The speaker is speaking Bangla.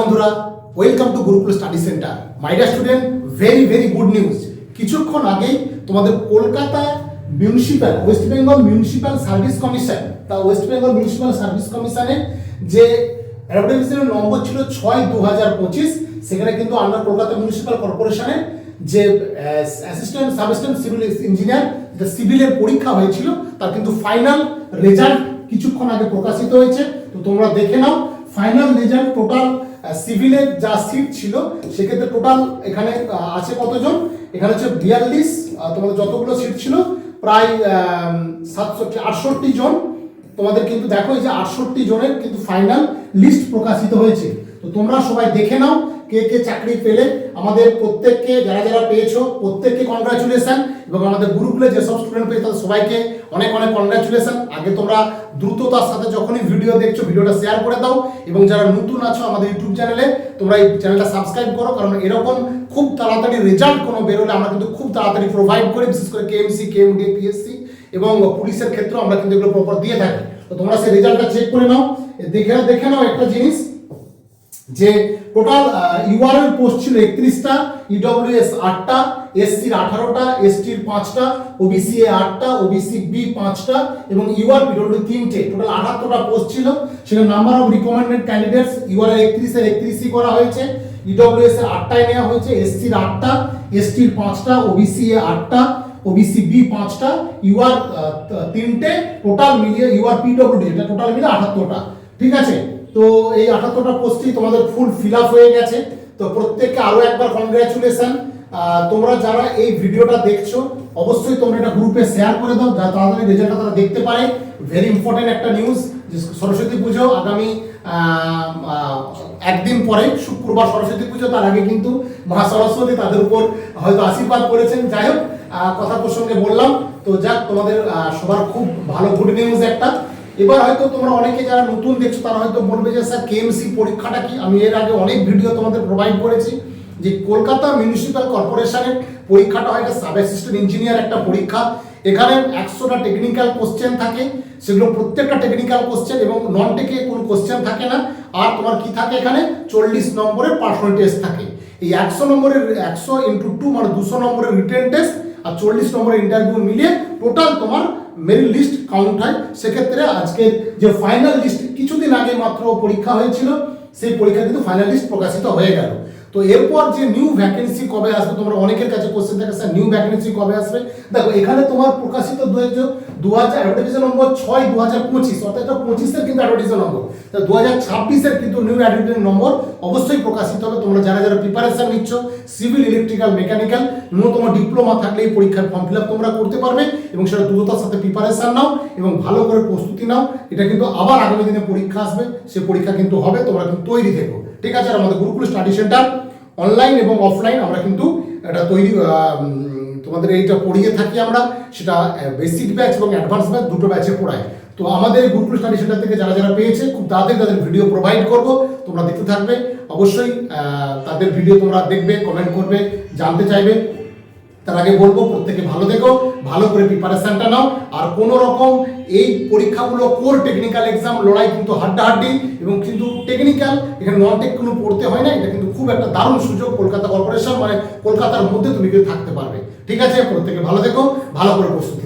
বন্ধুরা, welcome to Gurukul study centre. My dear student, very good news. কিছুক্ষণ আগেই তোমাদের Kolkata municipal West Bengal municipal service commission, তা ওয়েস্ট বেঙ্গল মিউনিসিপ্যাল সার্ভিস কমিশনের যে অ্যাডভার্টাইজমেন্টের নম্বর ছিল 6/2025, সেখানে কিন্তু আন্ডার কলকাতা মিউনিসিপ্যাল কর্পোরেশনের যে অ্যাসিস্ট্যান্ট সাব সিভিল ইঞ্জিনিয়ার যে সিভিলের পরীক্ষা হয়েছিল তার কিন্তু ফাইনাল রেজাল্ট কিছুক্ষণ আগে প্রকাশিত হয়েছে। তো তোমরা দেখে নাও ফাইনাল রেজাল্ট। টোটাল সিভিলের যা সিট ছিল সেক্ষেত্রে টোটাল এখানে আছে কতজন, এখানে হচ্ছে 42, তোমাদের যতগুলো সিট ছিল প্রায় 68 জন। তোমাদের কিন্তু দেখো এই যে 68 জনের কিন্তু ফাইনাল লিস্ট প্রকাশিত হয়েছে। তো তোমরা সবাই দেখে নাও কে কে চাকরি পেলে। আমাদের প্রত্যেককে যারা পেয়েছো প্রত্যেককে কনগ্রাচুলেশন, এবং আমাদের গ্রুপে যেসব স্টুডেন্ট পেয়েছে তাদের সবাইকে অনেক কনগ্রাচুলেশন। আগে তোমরা দ্রুততার সাথে যখনই ভিডিও দেখছো ভিডিওটা শেয়ার করে দাও, এবং যারা নতুন আছো আমাদের ইউটিউব চ্যানেলে তোমরা এই চ্যানেলটা সাবস্ক্রাইব করো, কারণ এরকম খুব তাড়াতাড়ি রেজাল্ট কোনো বেরোলে আমরা কিন্তু খুব তাড়াতাড়ি প্রোভাইড করি, বিশেষ করে কেএমসি, কেএমডি, পিএসসি এবং পুলিশের ক্ষেত্রে আমরা কিন্তু এগুলো প্রপার দিয়ে থাকি। তো তোমরা সেই রেজাল্টটা চেক করে নাও। দেখে নাও একটা জিনিস যে টোটাল ইউআর এর পোস্ট ছিল 31টা, ইডব্লিউএস 8টা, এসসির 18টা, এসটির 5টা, ওবিসি এ 8টা, ওবিসি বি 5টা এবং ইউআর পিডব্লিউ 3টে। টোটাল 78টা পোস্ট ছিল। সেখানে number of recommended candidates UR এর 31ই করা হয়েছে, ইডব্লিউএস এর 8টায় নেওয়া হয়েছে, এসসির 8টা, এসটির 5টা, ওবিসি এ 8টা, ওবিসি বি 5টা, ইউআর 3টে। টোটাল মিলিয়ে ইউআর পিডব্লিউ এটা টোটাল মিলে 78টা। ঠিক আছে, তো এই 78টা পোস্টই তোমাদের ফুল ফিল আপ হয়ে গেছে। তো প্রত্যেককে আরো একবার কনগ্রাচুলেশন। তোমরা যারা এই ভিডিওটা দেখছো অবশ্যই তোমরা এটা গ্রুপে শেয়ার করে দাও, যাতে তাড়াতাড়ি রেজাল্টটা তারা দেখতে পারে। ভেরি ইম্পর্টেন্ট একটা নিউজ, সরস্বতী পুজো আগামী একদিন পরে, শুক্রবার সরস্বতী পুজো, তার আগে কিন্তু মা সরস্বতী তাদের উপর হয়তো আশীর্বাদ করেছেন। যাই হোক, কথা প্রসঙ্গে বললাম। তো যাক, তোমাদের সবার খুব ভালো গুড নিউজ একটা। এবার হয়তো তোমরা অনেকে যারা নতুন দেখছো তারা হয়তো বলবে যে স্যার কেএমসি পরীক্ষাটা কি? আমি এর আগে অনেক ভিডিও তোমাদের প্রোভাইড করেছি যে কলকাতা মিউনিসিপ্যাল কর্পোরেশনের পরীক্ষাটা হয় একটা সাব অ্যাসিস্ট্যান্ট ইঞ্জিনিয়ার একটা পরীক্ষা। এখানে 100টা টেকনিক্যাল কোশ্চেন থাকে, সেগুলো প্রত্যেকটা টেকনিক্যাল কোশ্চেন এবং নন টেকে কোনো কোশ্চেন থাকে না। আর তোমার কি থাকে, এখানে 40 নম্বরের পার্সোনাল টেস্ট থাকে। এই 100 নম্বরের 100 × 2 মানে 200 নম্বরের রিটেন টেস্ট আর 40 নম্বরের ইন্টারভিউ মিলিয়ে টোটাল তোমার মেরিট লিস্ট কাউন্ট হয়। সেক্ষেত্রে আজকে যে ফাইনাল লিস্ট কিছুদিন আগে মাত্র পরীক্ষা হয়েছিল, সেই পরীক্ষা কিন্তু ফাইনাল লিস্ট প্রকাশিত হয়ে গেল। তো এরপর যে নিউ ভ্যাকেন্সি কবে আসবে, তোমরা অনেকের কাছে কোশ্চেন থাকে স্যার নিউ ভ্যাকেন্সি কবে আসবে। দেখো এখানে তোমার প্রকাশিত 2000 অ্যাডভার্টাইজমেন্ট নম্বর 6/2025, অর্থাৎ 25-এর কিন্তু অ্যাডভার্টাইজমেন্ট নম্বর। 2026-এর কিন্তু নিউ অ্যাডভার্টাইজমেন্ট নম্বর অবশ্যই প্রকাশিত হবে। তোমরা যারা প্রিপারেশন নিচ্ছ সিভিল, ইলেকট্রিক্যাল, মেকানিক্যাল, ন্যূনতম ডিপ্লোমা থাকলে এই পরীক্ষার ফর্ম ফিল আপ তোমরা করতে পারবে, এবং সেটা দ্রুততার সাথে প্রিপারেশন নাও এবং ভালো করে প্রস্তুতি নাও। এটা কিন্তু আবার আগামী দিনে পরীক্ষা আসবে, সে পরীক্ষা কিন্তু হবে, তোমরা কিন্তু তৈরি থেকো। ঠিক আছে, আর আমাদের গুরুকুল স্টাডি সেন্টার অনলাইন এবং অফলাইন আমরা কিন্তু এটা তৈরি তোমাদের এইটা পড়িয়ে থাকি আমরা, সেটা বেসিক ব্যাচ এবং অ্যাডভান্স ব্যাচ দুটো ব্যাচে পড়াই। তো আমাদের গুরুকুল স্টাডি সেন্টার থেকে যারা পেয়েছে খুব তাড়াতাড়ি তাদের ভিডিও প্রোভাইড করব, তোমরা দেখতে থাকবে। অবশ্যই তাদের ভিডিও তোমরা দেখবে, কমেন্ট করবে, জানতে চাইবে। তার আগে বলবো প্রত্যেকে ভালো দেখো, ভালো করে প্রিপারেশনটা নাও। আর কোনো রকম এই পরীক্ষাগুলো কোর টেকনিক্যাল এক্সাম লড়াই কিন্তু হাড্ডাহাড্ডি, এবং কিন্তু টেকনিক্যাল এখানে নন টেক কোনো পড়তে হয় না। এটা কিন্তু খুব একটা দারুণ সুযোগ, কলকাতা কর্পোরেশন মানে কলকাতার মধ্যে তুমি কিন্তু থাকতে পারবে। ঠিক আছে, প্রত্যেকে ভালো দেখো, ভালো করে প্রস্তুতি